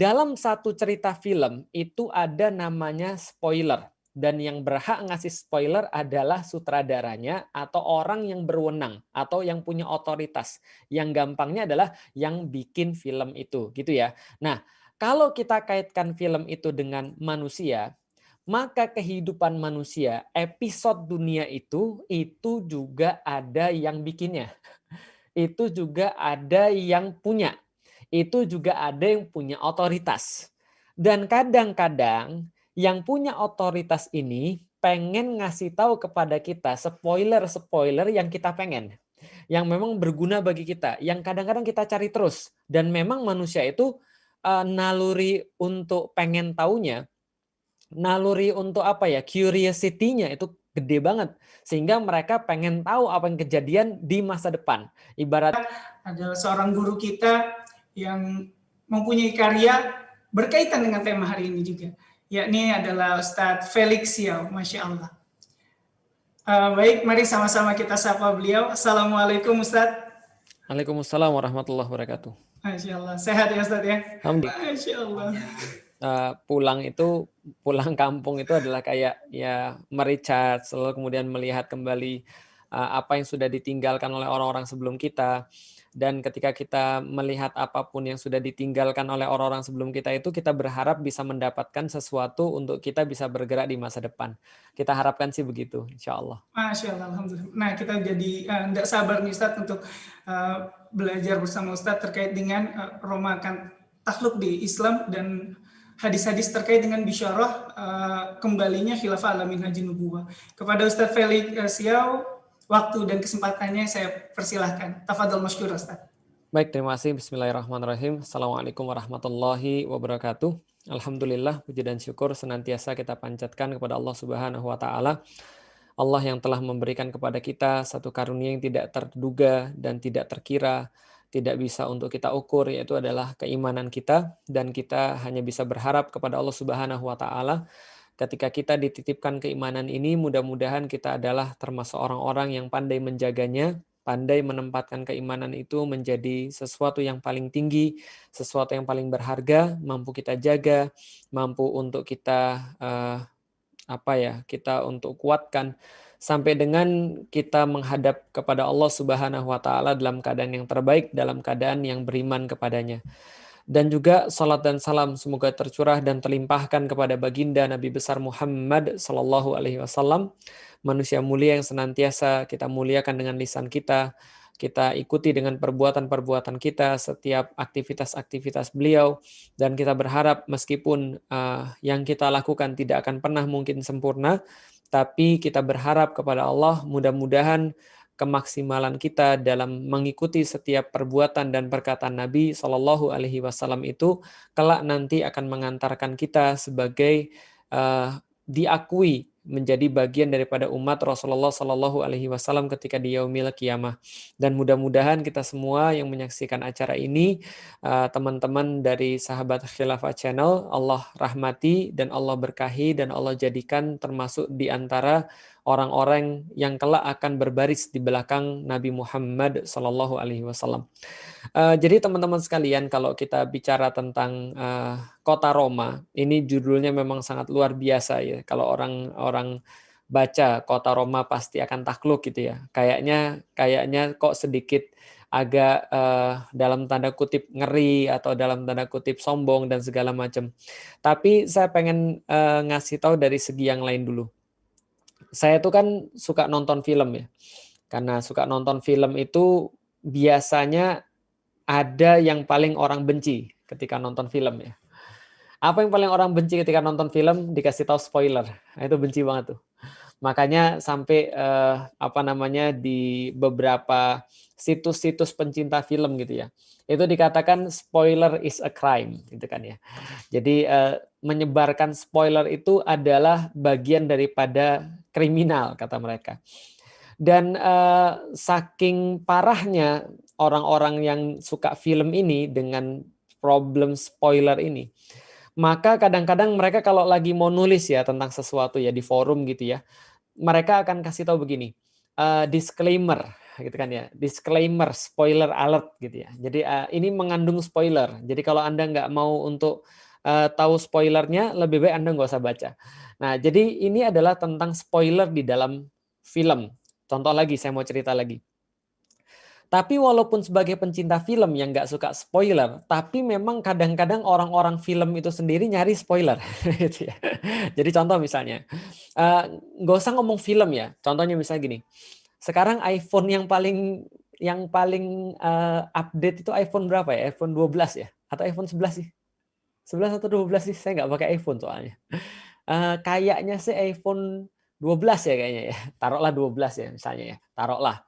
dalam satu cerita film itu ada namanya spoiler. Dan yang berhak ngasih spoiler adalah sutradaranya atau orang yang berwenang atau yang punya otoritas. Yang gampangnya adalah yang bikin film itu, gitu ya. Nah, kalau kita kaitkan film itu dengan manusia, maka kehidupan manusia, episode dunia itu juga ada yang bikinnya. Itu juga ada yang punya. Itu juga ada yang punya otoritas. Dan kadang-kadang yang punya otoritas ini pengen ngasih tahu kepada kita spoiler-spoiler yang kita pengen. Yang memang berguna bagi kita. Yang kadang-kadang kita cari terus. Dan memang manusia itu naluri untuk pengen taunya, naluri untuk apa ya, curiosity-nya itu gede banget. Sehingga mereka pengen tahu apa yang kejadian di masa depan. Ibarat adalah seorang guru kita yang mempunyai karya berkaitan dengan tema hari ini juga, yakni adalah Ustadz Felix Siau, Masya Allah. Baik, mari sama-sama kita sapa beliau. Assalamualaikum Ustadz. Waalaikumsalam warahmatullahi wabarakatuh. Masya Allah, sehat ya Ustadz ya? Alhamdulillah. Masya Allah. Pulang kampung itu adalah kayak ya merecharge, lalu kemudian melihat kembali apa yang sudah ditinggalkan oleh orang-orang sebelum kita. Dan ketika kita melihat apapun yang sudah ditinggalkan oleh orang-orang sebelum kita itu, kita berharap bisa mendapatkan sesuatu untuk kita bisa bergerak di masa depan. Kita harapkan sih begitu, insya Allah. Masya Allah, Alhamdulillah. Nah, kita jadi tidak sabar nih Ustadz untuk belajar bersama Ustadz terkait dengan romakan takhluk di Islam dan hadis-hadis terkait dengan bisyarah kembalinya khilafah ala minhajin nubuwah. Kepada Ustadz Felix Siau, waktu dan kesempatannya saya persilahkan. Tafadhol masykur Ustadz. Baik, terima kasih. Bismillahirrahmanirrahim. Assalamualaikum warahmatullahi wabarakatuh. Alhamdulillah, puji dan syukur senantiasa kita panjatkan kepada Allah Subhanahu wa taala. Allah yang telah memberikan kepada kita satu karunia yang tidak terduga dan tidak terkira, tidak bisa untuk kita ukur, yaitu adalah keimanan kita, dan kita hanya bisa berharap kepada Allah Subhanahu wa taala. Ketika kita dititipkan keimanan ini, mudah-mudahan kita adalah termasuk orang-orang yang pandai menjaganya, pandai menempatkan keimanan itu menjadi sesuatu yang paling tinggi, sesuatu yang paling berharga, mampu kita jaga, mampu untuk kita kita untuk kuatkan sampai dengan kita menghadap kepada Allah Subhanahu wa taala dalam keadaan yang terbaik, dalam keadaan yang beriman kepadanya. Dan juga salat dan salam semoga tercurah dan terlimpahkan kepada baginda Nabi besar Muhammad sallallahu alaihi wasallam, manusia mulia yang senantiasa kita muliakan dengan lisan kita ikuti dengan perbuatan-perbuatan kita, setiap aktivitas-aktivitas beliau, dan kita berharap meskipun yang kita lakukan tidak akan pernah mungkin sempurna, tapi kita berharap kepada Allah mudah-mudahan kemaksimalan kita dalam mengikuti setiap perbuatan dan perkataan Nabi Shallallahu Alaihi Wasallam itu kelak nanti akan mengantarkan kita sebagai diakui menjadi bagian daripada umat Rasulullah Shallallahu Alaihi Wasallam ketika di yaumil qiyamah. Dan mudah-mudahan kita semua yang menyaksikan acara ini, teman-teman dari sahabat Khilafah Channel, Allah rahmati dan Allah berkahi dan Allah jadikan termasuk di antara orang-orang yang kelak akan berbaris di belakang Nabi Muhammad Shallallahu Alaihi Wasallam. Jadi teman-teman sekalian, kalau kita bicara tentang kota Roma, ini judulnya memang sangat luar biasa ya. Kalau orang baca kota Roma pasti akan takluk gitu ya. Kayaknya kok sedikit agak dalam tanda kutip ngeri atau dalam tanda kutip sombong dan segala macam. Tapi saya pengen ngasih tahu dari segi yang lain dulu. Saya tuh kan suka nonton film ya. Karena suka nonton film itu biasanya ada yang paling orang benci ketika nonton film ya. Apa yang paling orang benci ketika nonton film? Dikasih tahu spoiler. Nah, itu benci banget tuh. Makanya sampai di beberapa situs-situs pencinta film gitu ya. Itu dikatakan spoiler is a crime gitu kan ya. Jadi menyebarkan spoiler itu adalah bagian daripada kriminal kata mereka. Dan saking parahnya orang-orang yang suka film ini dengan problem spoiler ini, maka kadang-kadang mereka kalau lagi mau nulis ya tentang sesuatu ya di forum gitu ya, mereka akan kasih tahu begini, disclaimer. gitu kan ya. Disclaimer, spoiler alert gitu ya. Jadi ini mengandung spoiler. Jadi kalau Anda nggak mau untuk tahu spoilernya, lebih baik Anda nggak usah baca. Nah, jadi ini adalah tentang spoiler di dalam film. Contoh lagi, saya mau cerita lagi. Tapi walaupun sebagai pencinta film yang nggak suka spoiler, tapi memang kadang-kadang orang-orang film itu sendiri nyari spoiler. Gitu ya. Jadi contoh misalnya, nggak usah ngomong film ya. Contohnya misalnya gini, sekarang iPhone yang paling update itu iPhone berapa ya? iPhone 12 ya? Atau iPhone 11 sih? 11 atau 12 sih? Saya nggak pakai iPhone soalnya. Kayaknya sih iPhone 12 ya kayaknya ya. Taruhlah 12 ya misalnya ya. Taruhlah.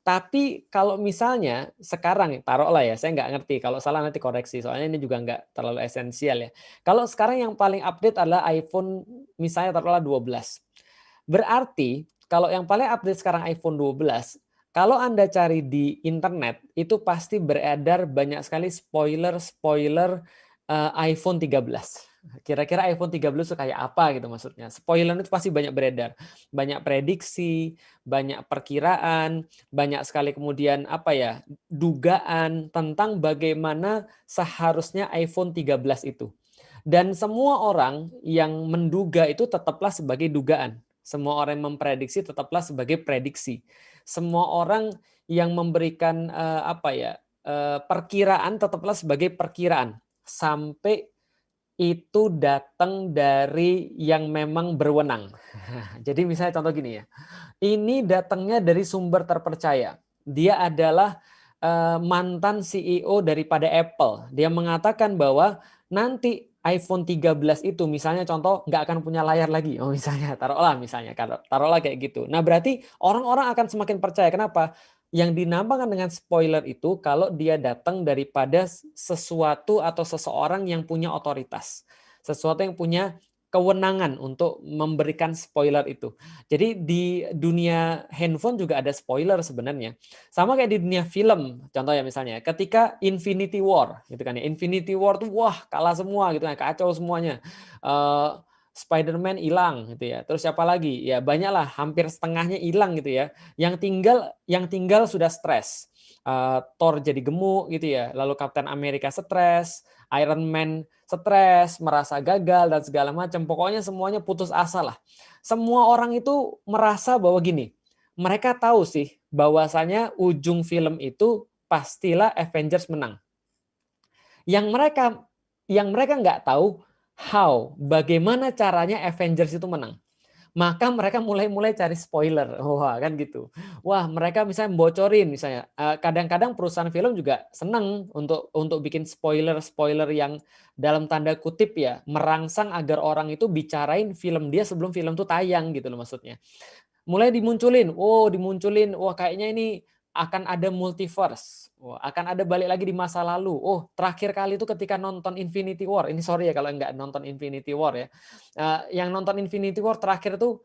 Tapi kalau misalnya sekarang, taruhlah ya, saya nggak ngerti. Kalau salah nanti koreksi. Soalnya ini juga nggak terlalu esensial ya. Kalau sekarang yang paling update adalah iPhone misalnya taruhlah 12. Berarti kalau yang paling update sekarang iPhone 12, kalau Anda cari di internet, itu pasti beredar banyak sekali spoiler-spoiler iPhone 13. Kira-kira iPhone 13 itu kayak apa gitu maksudnya. Spoiler itu pasti banyak beredar. Banyak prediksi, banyak perkiraan, banyak sekali kemudian apa ya, dugaan tentang bagaimana seharusnya iPhone 13 itu. Dan semua orang yang menduga itu tetaplah sebagai dugaan. Semua orang yang memprediksi tetaplah sebagai prediksi. Semua orang yang memberikan perkiraan tetaplah sebagai perkiraan sampai itu datang dari yang memang berwenang. Jadi misalnya contoh gini ya, ini datangnya dari sumber terpercaya. Dia adalah mantan CEO daripada Apple. Dia mengatakan bahwa nanti iPhone 13 itu misalnya contoh nggak akan punya layar lagi. Oh misalnya, taruhlah kayak gitu. Nah berarti orang-orang akan semakin percaya. Kenapa? Yang dinamakan dengan spoiler itu kalau dia datang daripada sesuatu atau seseorang yang punya otoritas. Sesuatu yang punya kewenangan untuk memberikan spoiler itu. Jadi di dunia handphone juga ada spoiler sebenarnya. Sama kayak di dunia film, contoh ya misalnya, ketika Infinity War, gitu kan ya. Infinity War tuh wah kalah semua gitu kan, kacau semuanya. Spider-Man hilang gitu ya. Terus siapa lagi? Ya banyaklah, hampir setengahnya hilang gitu ya. Yang tinggal sudah stres. Thor jadi gemuk gitu ya. Lalu Captain America stres, Iron Man stres, merasa gagal dan segala macam. Pokoknya semuanya putus asa lah. Semua orang itu merasa bahwa gini, mereka tahu sih bahwasanya ujung film itu pastilah Avengers menang. Yang mereka nggak tahu bagaimana caranya Avengers itu menang. Maka mereka mulai cari spoiler. Wah, kan gitu. Wah, mereka misalnya bocorin misalnya. Kadang-kadang perusahaan film juga senang untuk bikin spoiler yang dalam tanda kutip ya, merangsang agar orang itu bicarain film dia sebelum film itu tayang gitu loh maksudnya. Mulai dimunculin, wah kayaknya ini akan ada multiverse. Wah, akan ada balik lagi di masa lalu. Oh, terakhir kali itu ketika nonton Infinity War. Ini sorry ya kalau nggak nonton Infinity War ya. Yang nonton Infinity War terakhir tuh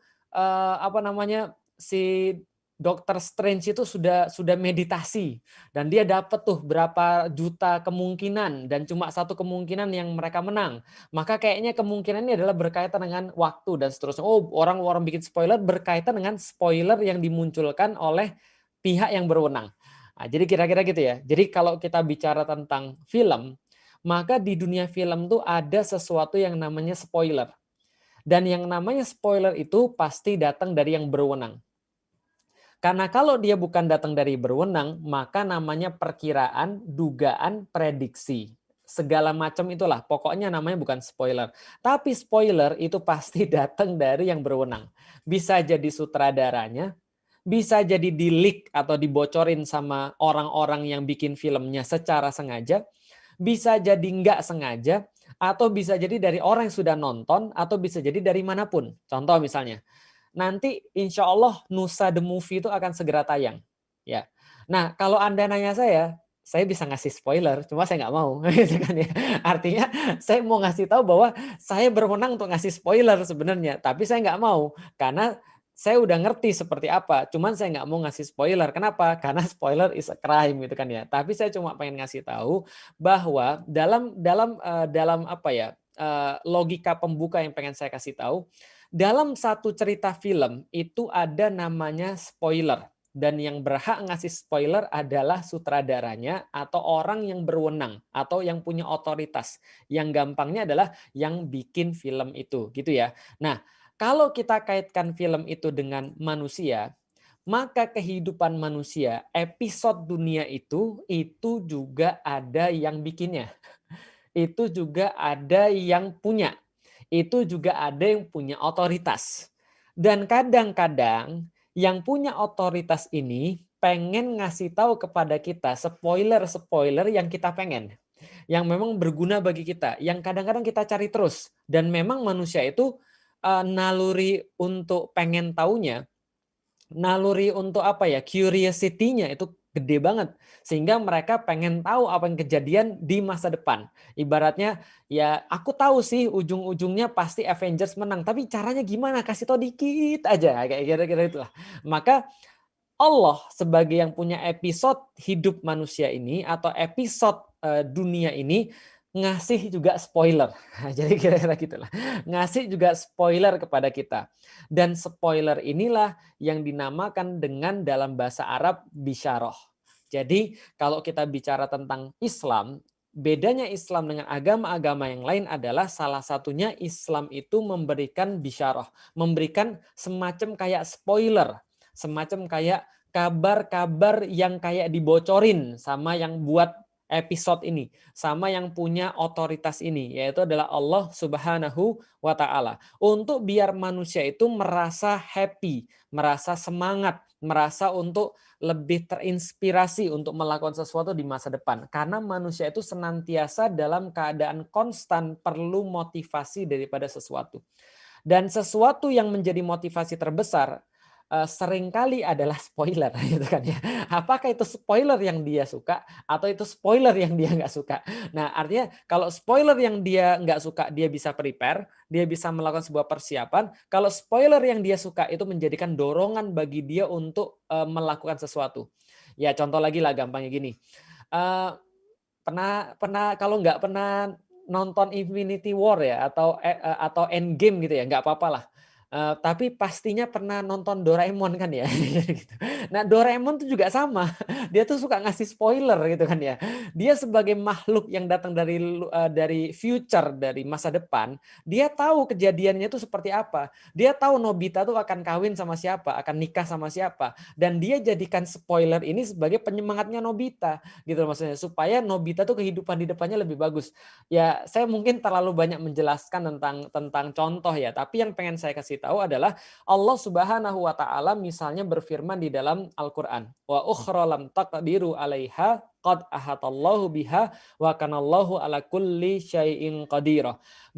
si Doctor Strange itu sudah meditasi dan dia dapat tuh berapa juta kemungkinan dan cuma satu kemungkinan yang mereka menang. Maka kayaknya kemungkinan ini adalah berkaitan dengan waktu dan seterusnya. Oh, orang-orang bikin spoiler berkaitan dengan spoiler yang dimunculkan oleh pihak yang berwenang. Nah, jadi kira-kira gitu ya. Jadi kalau kita bicara tentang film, maka di dunia film tuh ada sesuatu yang namanya spoiler. Dan yang namanya spoiler itu pasti datang dari yang berwenang. Karena kalau dia bukan datang dari berwenang, maka namanya perkiraan, dugaan, prediksi. Segala macam itulah, pokoknya namanya bukan spoiler. Tapi spoiler itu pasti datang dari yang berwenang. Bisa jadi sutradaranya, bisa jadi di-leak atau dibocorin sama orang-orang yang bikin filmnya secara sengaja, bisa jadi nggak sengaja, atau bisa jadi dari orang yang sudah nonton, atau bisa jadi dari manapun. Contoh misalnya, nanti insya Allah Nusa The Movie itu akan segera tayang. Ya. Nah, kalau Anda nanya saya bisa ngasih spoiler, cuma saya nggak mau. Gitu kan ya. Artinya saya mau ngasih tahu bahwa saya berwenang untuk ngasih spoiler sebenarnya, tapi saya nggak mau karena saya udah ngerti seperti apa, cuman saya nggak mau ngasih spoiler. Kenapa? Karena spoiler is a crime gitu kan ya. Tapi saya cuma pengen ngasih tahu bahwa dalam logika pembuka yang pengen saya kasih tahu, dalam satu cerita film itu ada namanya spoiler. dan yang berhak ngasih spoiler adalah sutradaranya atau orang yang berwenang atau yang punya otoritas. Yang gampangnya adalah yang bikin film itu, gitu ya. Nah, kalau kita kaitkan film itu dengan manusia, maka kehidupan manusia, episode dunia itu juga ada yang bikinnya. Itu juga ada yang punya. Itu juga ada yang punya otoritas. Dan kadang-kadang yang punya otoritas ini pengen ngasih tahu kepada kita spoiler-spoiler yang kita pengen. Yang memang berguna bagi kita. Yang kadang-kadang kita cari terus. Dan memang manusia itu naluri untuk pengen taunya, naluri untuk apa ya, curiosity-nya itu gede banget. Sehingga mereka pengen tahu apa yang kejadian di masa depan. Ibaratnya ya aku tahu sih ujung-ujungnya pasti Avengers menang. Tapi caranya gimana? Kasih tahu dikit aja. Kayak kira-kira itulah. Maka Allah sebagai yang punya episode hidup manusia ini atau episode dunia ini ngasih juga spoiler. Jadi kira-kira gitulah. Ngasih juga spoiler kepada kita. Dan spoiler inilah yang dinamakan dengan dalam bahasa Arab bisyarah. Jadi kalau kita bicara tentang Islam, bedanya Islam dengan agama-agama yang lain adalah salah satunya Islam itu memberikan bisyarah, memberikan semacam kayak spoiler, semacam kayak kabar-kabar yang kayak dibocorin sama yang buat episode ini, sama yang punya otoritas ini, yaitu adalah Allah Subhanahu wa Ta'ala. Untuk biar manusia itu merasa happy, merasa semangat, merasa untuk lebih terinspirasi untuk melakukan sesuatu di masa depan. Karena manusia itu senantiasa dalam keadaan konstan perlu motivasi daripada sesuatu. Dan sesuatu yang menjadi motivasi terbesar seringkali adalah spoiler gitu kan ya. Apakah itu spoiler yang dia suka atau itu spoiler yang dia nggak suka. Nah, artinya kalau spoiler yang dia nggak suka dia bisa prepare, dia bisa melakukan sebuah persiapan. Kalau spoiler yang dia suka itu menjadikan dorongan bagi dia untuk melakukan sesuatu. Ya contoh lagi lah gampangnya gini. Eh, pernah kalau nggak pernah nonton Infinity War ya atau Endgame gitu ya, nggak apa-apa lah. Tapi pastinya pernah nonton Doraemon kan ya. Gitu. Nah Doraemon tuh juga sama, dia tuh suka ngasih spoiler gitu kan ya. Dia sebagai makhluk yang datang dari future, dari masa depan, dia tahu kejadiannya itu seperti apa. Dia tahu Nobita tuh akan kawin sama siapa, akan nikah sama siapa, dan dia jadikan spoiler ini sebagai penyemangatnya Nobita gitu maksudnya, supaya Nobita tuh kehidupan di depannya lebih bagus. Ya saya mungkin terlalu banyak menjelaskan tentang contoh ya, tapi yang pengen saya kasih tahu adalah Allah Subhanahu wa Ta'ala misalnya berfirman di dalam Al-Qur'an, wa ukhra lam taqdiru 'alaiha qad ahatallahu biha wa kanallahu ala kulli syai'in qadir.